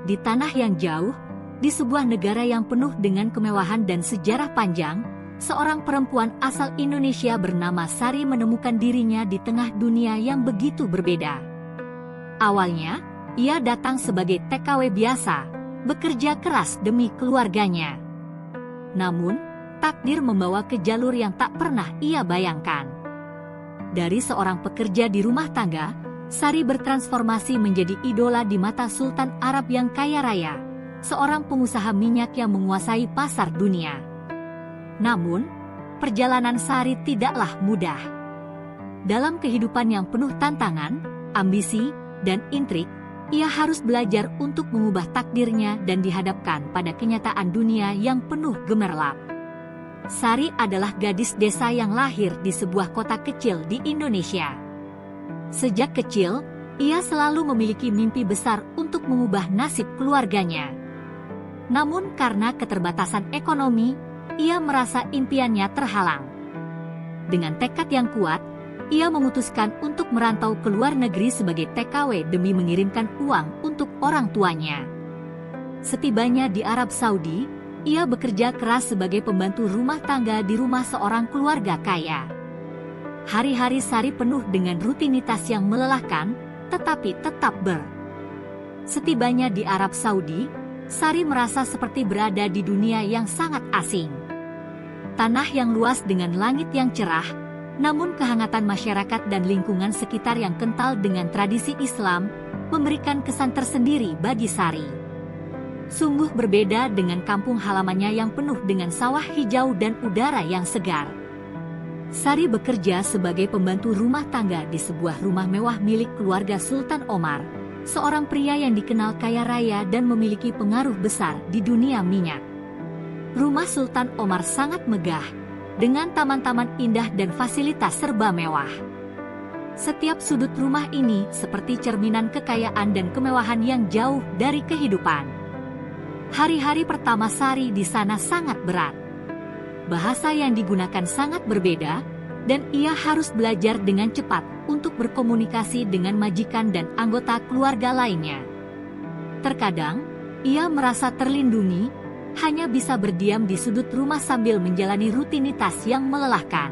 Di tanah yang jauh, di sebuah negara yang penuh dengan kemewahan dan sejarah panjang, seorang perempuan asal Indonesia bernama Sari menemukan dirinya di tengah dunia yang begitu berbeda. Awalnya, ia datang sebagai TKW biasa, bekerja keras demi keluarganya. Namun, takdir membawa ke jalur yang tak pernah ia bayangkan. Dari seorang pekerja di rumah tangga, Sari bertransformasi menjadi idola di mata Sultan Arab yang kaya raya, seorang pengusaha minyak yang menguasai pasar dunia. Namun, perjalanan Sari tidaklah mudah. Dalam kehidupan yang penuh tantangan, ambisi, dan intrik, ia harus belajar untuk mengubah takdirnya dan dihadapkan pada kenyataan dunia yang penuh gemerlap. Sari adalah gadis desa yang lahir di sebuah kota kecil di Indonesia. Sejak kecil, ia selalu memiliki mimpi besar untuk mengubah nasib keluarganya. Namun karena keterbatasan ekonomi, ia merasa impiannya terhalang. Dengan tekad yang kuat, ia memutuskan untuk merantau ke luar negeri sebagai TKW demi mengirimkan uang untuk orang tuanya. Setibanya di Arab Saudi, ia bekerja keras sebagai pembantu rumah tangga di rumah seorang keluarga kaya. Hari-hari Sari penuh dengan rutinitas yang melelahkan, tetapi tetap Setibanya di Arab Saudi, Sari merasa seperti berada di dunia yang sangat asing. Tanah yang luas dengan langit yang cerah, namun kehangatan masyarakat dan lingkungan sekitar yang kental dengan tradisi Islam, memberikan kesan tersendiri bagi Sari. Sungguh berbeda dengan kampung halamannya yang penuh dengan sawah hijau dan udara yang segar. Sari bekerja sebagai pembantu rumah tangga di sebuah rumah mewah milik keluarga Sultan Omar, seorang pria yang dikenal kaya raya dan memiliki pengaruh besar di dunia minyak. Rumah Sultan Omar sangat megah, dengan taman-taman indah dan fasilitas serba mewah. Setiap sudut rumah ini seperti cerminan kekayaan dan kemewahan yang jauh dari kehidupan. Hari-hari pertama Sari di sana sangat berat. Bahasa yang digunakan sangat berbeda, dan ia harus belajar dengan cepat untuk berkomunikasi dengan majikan dan anggota keluarga lainnya. Terkadang, ia merasa terlindungi, hanya bisa berdiam di sudut rumah sambil menjalani rutinitas yang melelahkan.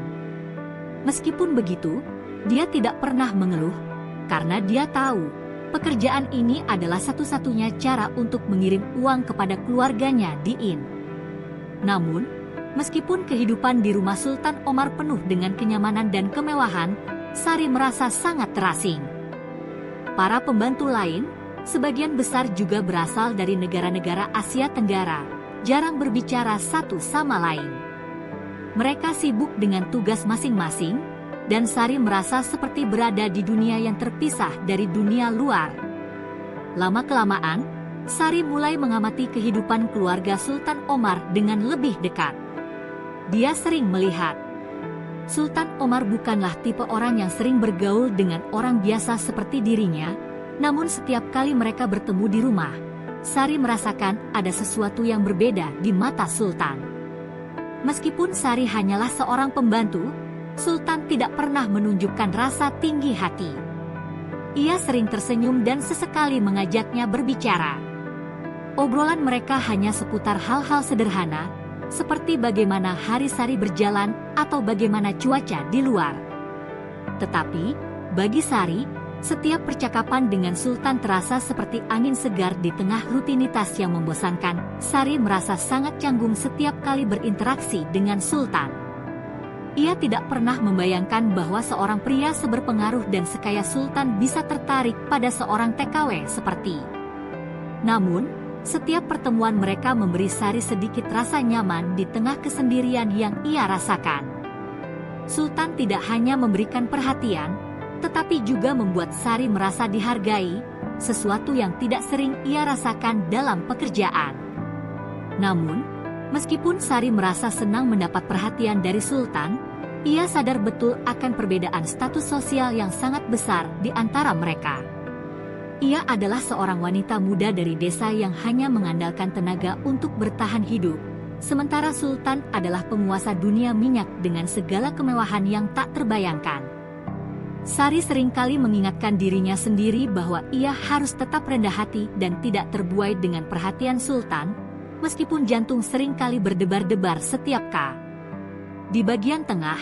Meskipun begitu, dia tidak pernah mengeluh, karena dia tahu, pekerjaan ini adalah satu-satunya cara untuk mengirim uang kepada keluarganya di IN. Namun, meskipun kehidupan di rumah Sultan Omar penuh dengan kenyamanan dan kemewahan, Sari merasa sangat terasing. Para pembantu lain, sebagian besar juga berasal dari negara-negara Asia Tenggara, jarang berbicara satu sama lain. Mereka sibuk dengan tugas masing-masing, dan Sari merasa seperti berada di dunia yang terpisah dari dunia luar. Lama-kelamaan, Sari mulai mengamati kehidupan keluarga Sultan Omar dengan lebih dekat. Dia sering melihat Sultan Omar bukanlah tipe orang yang sering bergaul dengan orang biasa seperti dirinya, namun setiap kali mereka bertemu di rumah, Sari merasakan ada sesuatu yang berbeda di mata Sultan. Meskipun Sari hanyalah seorang pembantu, Sultan tidak pernah menunjukkan rasa tinggi hati. Ia sering tersenyum dan sesekali mengajaknya berbicara. Obrolan mereka hanya seputar hal-hal sederhana, seperti bagaimana hari Sari berjalan atau bagaimana cuaca di luar. Tetapi, bagi Sari, setiap percakapan dengan Sultan terasa seperti angin segar di tengah rutinitas yang membosankan. Sari merasa sangat canggung setiap kali berinteraksi dengan Sultan. Ia tidak pernah membayangkan bahwa seorang pria seberpengaruh dan sekaya Sultan bisa tertarik pada seorang TKW seperti. Namun, setiap pertemuan mereka memberi Sari sedikit rasa nyaman di tengah kesendirian yang ia rasakan. Sultan tidak hanya memberikan perhatian, tetapi juga membuat Sari merasa dihargai, sesuatu yang tidak sering ia rasakan dalam pekerjaan. Namun, meskipun Sari merasa senang mendapat perhatian dari Sultan, ia sadar betul akan perbedaan status sosial yang sangat besar di antara mereka. Ia adalah seorang wanita muda dari desa yang hanya mengandalkan tenaga untuk bertahan hidup, sementara Sultan adalah penguasa dunia minyak dengan segala kemewahan yang tak terbayangkan. Sari seringkali mengingatkan dirinya sendiri bahwa ia harus tetap rendah hati dan tidak terbuai dengan perhatian Sultan, meskipun jantung seringkali berdebar-debar setiap kali. Di bagian tengah,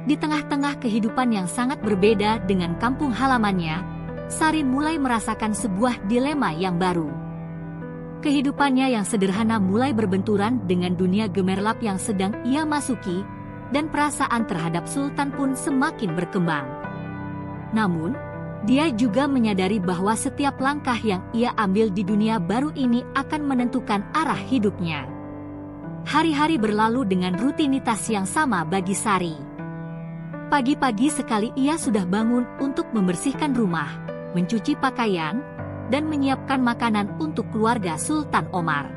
di tengah-tengah kehidupan yang sangat berbeda dengan kampung halamannya, Sari mulai merasakan sebuah dilema yang baru. Kehidupannya yang sederhana mulai berbenturan dengan dunia gemerlap yang sedang ia masuki, dan perasaan terhadap Sultan pun semakin berkembang. Namun, dia juga menyadari bahwa setiap langkah yang ia ambil di dunia baru ini akan menentukan arah hidupnya. Hari-hari berlalu dengan rutinitas yang sama bagi Sari. Pagi-pagi sekali ia sudah bangun untuk membersihkan rumah, mencuci pakaian, dan menyiapkan makanan untuk keluarga Sultan Omar.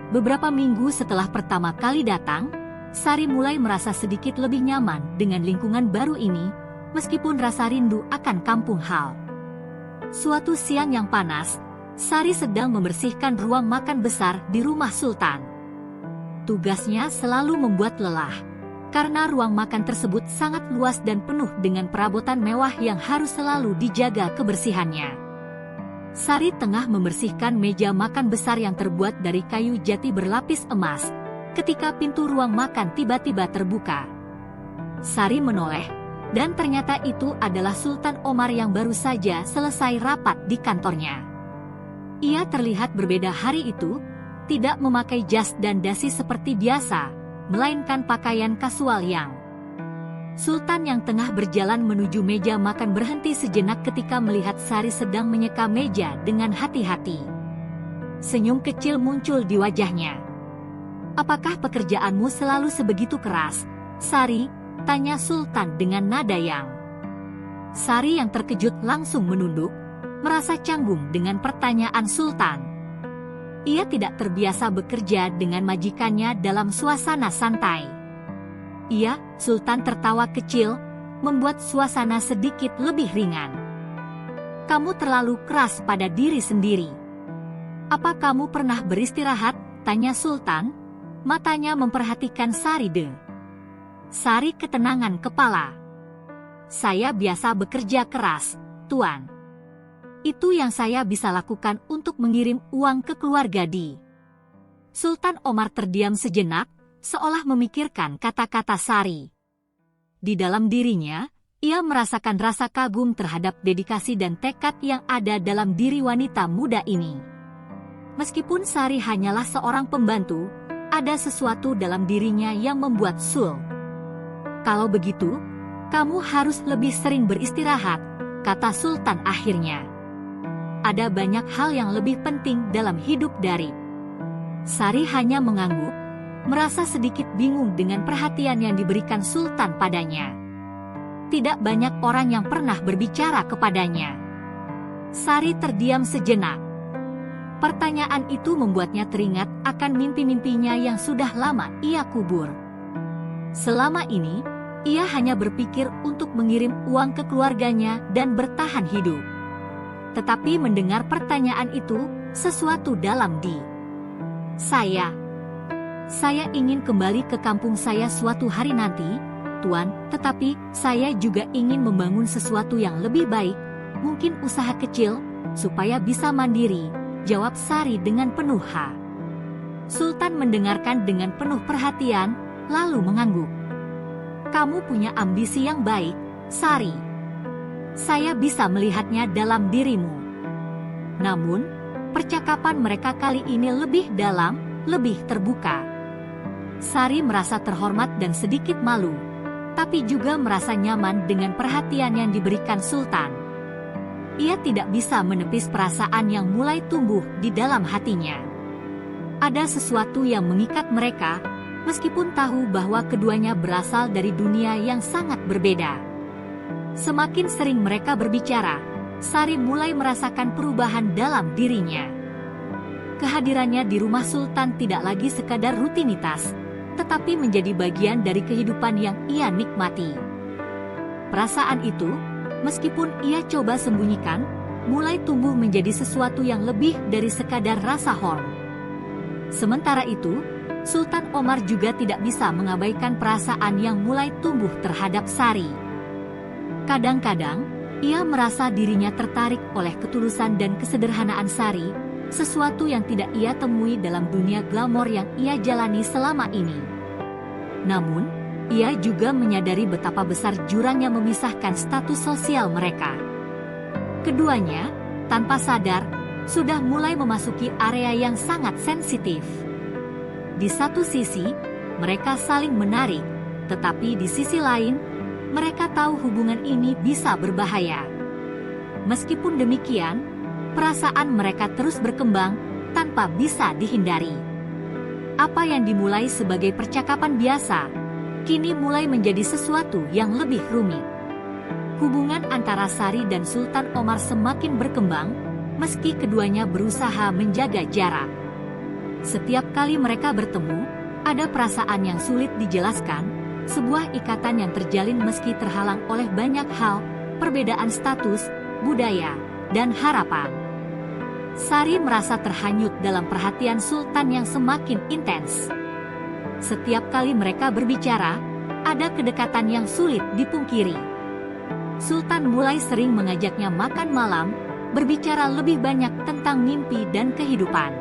Beberapa minggu setelah pertama kali datang, Sari mulai merasa sedikit lebih nyaman dengan lingkungan baru ini, meskipun rasa rindu akan kampung hal. Suatu siang yang panas, Sari sedang membersihkan ruang makan besar di rumah Sultan. Tugasnya selalu membuat lelah, karena ruang makan tersebut sangat luas dan penuh dengan perabotan mewah yang harus selalu dijaga kebersihannya. Sari tengah membersihkan meja makan besar yang terbuat dari kayu jati berlapis emas, ketika pintu ruang makan tiba-tiba terbuka. Sari menoleh, dan ternyata itu adalah Sultan Omar yang baru saja selesai rapat di kantornya. Ia terlihat berbeda hari itu, tidak memakai jas dan dasi seperti biasa, melainkan pakaian kasual yang. Sultan yang tengah berjalan menuju meja makan berhenti sejenak ketika melihat Sari sedang menyeka meja dengan hati-hati. Senyum kecil muncul di wajahnya. "Apakah pekerjaanmu selalu sebegitu keras, Sari?" tanya Sultan dengan nada yang. Sari yang terkejut langsung menunduk, merasa canggung dengan pertanyaan Sultan. Ia tidak terbiasa bekerja dengan majikannya dalam suasana santai. Ia, Sultan tertawa kecil, membuat suasana sedikit lebih ringan. "Kamu terlalu keras pada diri sendiri. Apa kamu pernah beristirahat?" tanya Sultan, matanya memperhatikan Sari. Sari ketenangan kepala. "Saya biasa bekerja keras, Tuan. Itu yang saya bisa lakukan untuk mengirim uang ke keluarga di." Sultan Omar terdiam sejenak, seolah memikirkan kata-kata Sari. Di dalam dirinya, ia merasakan rasa kagum terhadap dedikasi dan tekad yang ada dalam diri wanita muda ini. Meskipun Sari hanyalah seorang pembantu, ada sesuatu dalam dirinya yang membuat "Kalau begitu, kamu harus lebih sering beristirahat," kata Sultan akhirnya. "Ada banyak hal yang lebih penting dalam hidup dari." Sari hanya mengangguk, merasa sedikit bingung dengan perhatian yang diberikan Sultan padanya. Tidak banyak orang yang pernah berbicara kepadanya. Sari terdiam sejenak. Pertanyaan itu membuatnya teringat akan mimpi-mimpinya yang sudah lama ia kubur. Selama ini, ia hanya berpikir untuk mengirim uang ke keluarganya dan bertahan hidup. Tetapi mendengar pertanyaan itu, sesuatu dalam Saya ingin kembali ke kampung saya suatu hari nanti, Tuan, tetapi saya juga ingin membangun sesuatu yang lebih baik, mungkin usaha kecil, supaya bisa mandiri," jawab Sari dengan penuh Sultan mendengarkan dengan penuh perhatian, lalu mengangguk. "Kamu punya ambisi yang baik, Sari. Saya bisa melihatnya dalam dirimu." Namun, percakapan mereka kali ini lebih dalam, lebih terbuka. Sari merasa terhormat dan sedikit malu, tapi juga merasa nyaman dengan perhatian yang diberikan Sultan. Ia tidak bisa menepis perasaan yang mulai tumbuh di dalam hatinya. Ada sesuatu yang mengikat mereka, meskipun tahu bahwa keduanya berasal dari dunia yang sangat berbeda. Semakin sering mereka berbicara, Sari mulai merasakan perubahan dalam dirinya. Kehadirannya di rumah Sultan tidak lagi sekadar rutinitas, tetapi menjadi bagian dari kehidupan yang ia nikmati. Perasaan itu, meskipun ia coba sembunyikan, mulai tumbuh menjadi sesuatu yang lebih dari sekadar rasa hormat. Sementara itu, Sultan Omar juga tidak bisa mengabaikan perasaan yang mulai tumbuh terhadap Sari. Kadang-kadang, ia merasa dirinya tertarik oleh ketulusan dan kesederhanaan Sari, sesuatu yang tidak ia temui dalam dunia glamor yang ia jalani selama ini. Namun, ia juga menyadari betapa besar jurang yang memisahkan status sosial mereka. Keduanya, tanpa sadar, sudah mulai memasuki area yang sangat sensitif. Di satu sisi, mereka saling menarik, tetapi di sisi lain, mereka tahu hubungan ini bisa berbahaya. Meskipun demikian, perasaan mereka terus berkembang tanpa bisa dihindari. Apa yang dimulai sebagai percakapan biasa, kini mulai menjadi sesuatu yang lebih rumit. Hubungan antara Sari dan Sultan Omar semakin berkembang, meski keduanya berusaha menjaga jarak. Setiap kali mereka bertemu, ada perasaan yang sulit dijelaskan, sebuah ikatan yang terjalin meski terhalang oleh banyak hal, perbedaan status, budaya, dan harapan. Sari merasa terhanyut dalam perhatian Sultan yang semakin intens. Setiap kali mereka berbicara, ada kedekatan yang sulit dipungkiri. Sultan mulai sering mengajaknya makan malam, berbicara lebih banyak tentang mimpi dan kehidupan.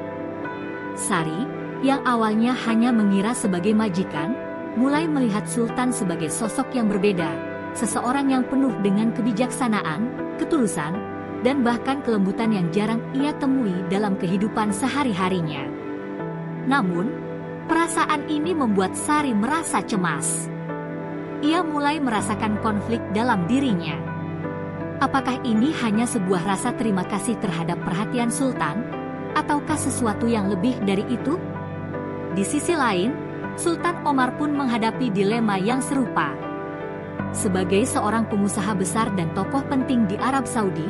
Sari, yang awalnya hanya mengira sebagai majikan, mulai melihat Sultan sebagai sosok yang berbeda, seseorang yang penuh dengan kebijaksanaan, ketulusan, dan bahkan kelembutan yang jarang ia temui dalam kehidupan sehari-harinya. Namun, perasaan ini membuat Sari merasa cemas. Ia mulai merasakan konflik dalam dirinya. Apakah ini hanya sebuah rasa terima kasih terhadap perhatian Sultan, ataukah sesuatu yang lebih dari itu? Di sisi lain, Sultan Omar pun menghadapi dilema yang serupa. Sebagai seorang pengusaha besar dan tokoh penting di Arab Saudi,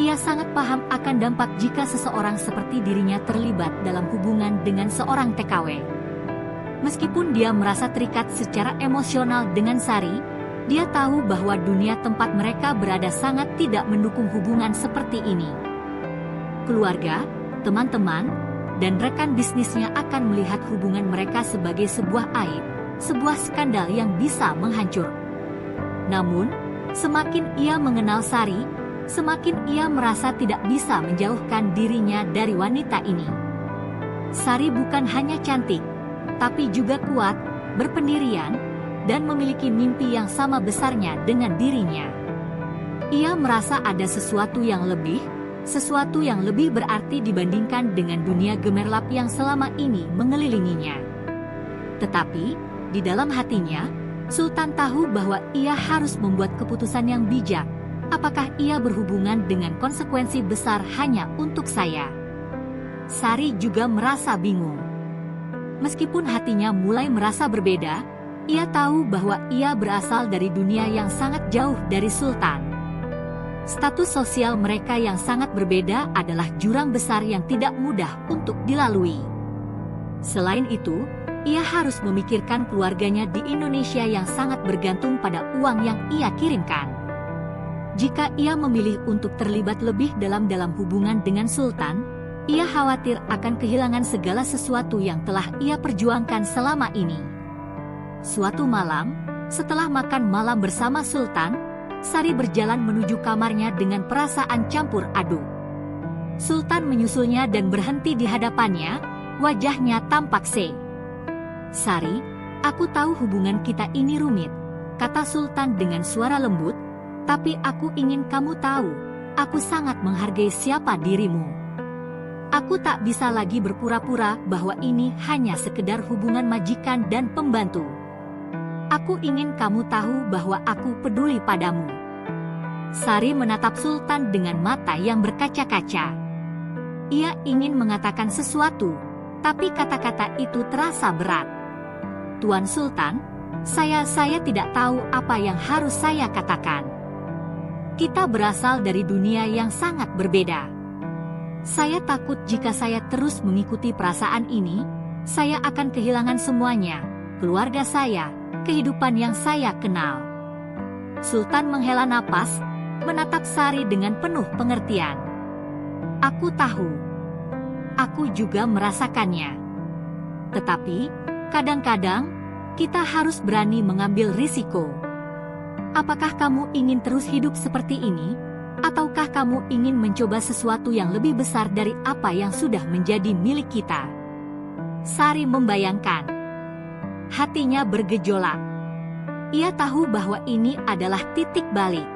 ia sangat paham akan dampak jika seseorang seperti dirinya terlibat dalam hubungan dengan seorang TKW. Meskipun dia merasa terikat secara emosional dengan Sari, dia tahu bahwa dunia tempat mereka berada sangat tidak mendukung hubungan seperti ini. Keluarga, teman-teman, dan rekan bisnisnya akan melihat hubungan mereka sebagai sebuah aib, sebuah skandal yang bisa menghancur. Namun, semakin ia mengenal Sari, semakin ia merasa tidak bisa menjauhkan dirinya dari wanita ini. Sari bukan hanya cantik, tapi juga kuat, berpendirian, dan memiliki mimpi yang sama besarnya dengan dirinya. Ia merasa ada sesuatu yang lebih berarti dibandingkan dengan dunia gemerlap yang selama ini mengelilinginya. Tetapi, di dalam hatinya, Sultan tahu bahwa ia harus membuat keputusan yang bijak. Apakah ia berhubungan dengan konsekuensi besar hanya untuk saya? Sari juga merasa bingung. Meskipun hatinya mulai merasa berbeda, ia tahu bahwa ia berasal dari dunia yang sangat jauh dari Sultan. Status sosial mereka yang sangat berbeda adalah jurang besar yang tidak mudah untuk dilalui. Selain itu, ia harus memikirkan keluarganya di Indonesia yang sangat bergantung pada uang yang ia kirimkan. Jika ia memilih untuk terlibat lebih dalam hubungan dengan Sultan, ia khawatir akan kehilangan segala sesuatu yang telah ia perjuangkan selama ini. Suatu malam, setelah makan malam bersama Sultan, Sari berjalan menuju kamarnya dengan perasaan campur aduk. Sultan menyusulnya dan berhenti di hadapannya, wajahnya tampak sedih. "Sari, aku tahu hubungan kita ini rumit," kata Sultan dengan suara lembut, "tapi aku ingin kamu tahu, aku sangat menghargai siapa dirimu. Aku tak bisa lagi berpura-pura bahwa ini hanya sekedar hubungan majikan dan pembantu. Aku ingin kamu tahu bahwa aku peduli padamu." Sari menatap Sultan dengan mata yang berkaca-kaca. Ia ingin mengatakan sesuatu, tapi kata-kata itu terasa berat. "Tuan Sultan, saya tidak tahu apa yang harus saya katakan. Kita berasal dari dunia yang sangat berbeda. Saya takut jika saya terus mengikuti perasaan ini, saya akan kehilangan semuanya, keluarga saya, kehidupan yang saya kenal." Sultan menghela napas, menatap Sari dengan penuh pengertian. "Aku tahu. Aku juga merasakannya. Tetapi, kadang-kadang, kita harus berani mengambil risiko. Apakah kamu ingin terus hidup seperti ini? Ataukah kamu ingin mencoba sesuatu yang lebih besar dari apa yang sudah menjadi milik kita? Sari membayangkan. Hatinya bergejolak. Ia tahu bahwa ini adalah titik balik.